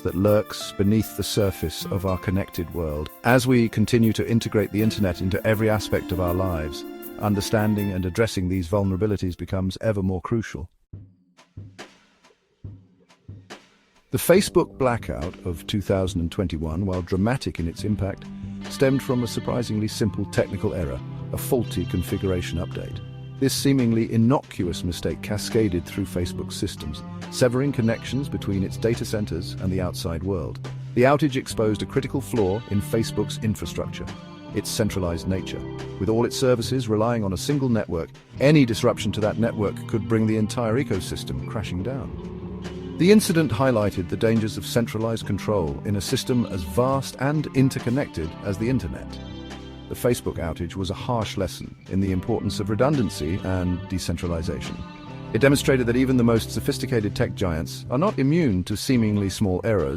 that lurks beneath the surface of our connected world. As we continue to integrate the internet into every aspect of our lives, understanding and addressing these vulnerabilities becomes ever more crucial. The Facebook blackout of 2021, while dramatic in its impact, stemmed from a surprisingly simple technical error, a faulty configuration update. This seemingly innocuous mistake cascaded through Facebook's systems, severing connections between its data centers and the outside world. The outage exposed a critical flaw in Facebook's infrastructure, its centralized nature. With all its services relying on a single network, any disruption to that network could bring the entire ecosystem crashing down. The incident highlighted the dangers of centralized control in a system as vast and interconnected as the internet. The Facebook outage was a harsh lesson in the importance of redundancy and decentralization. It demonstrated that even the most sophisticated tech giants are not immune to seemingly small errors.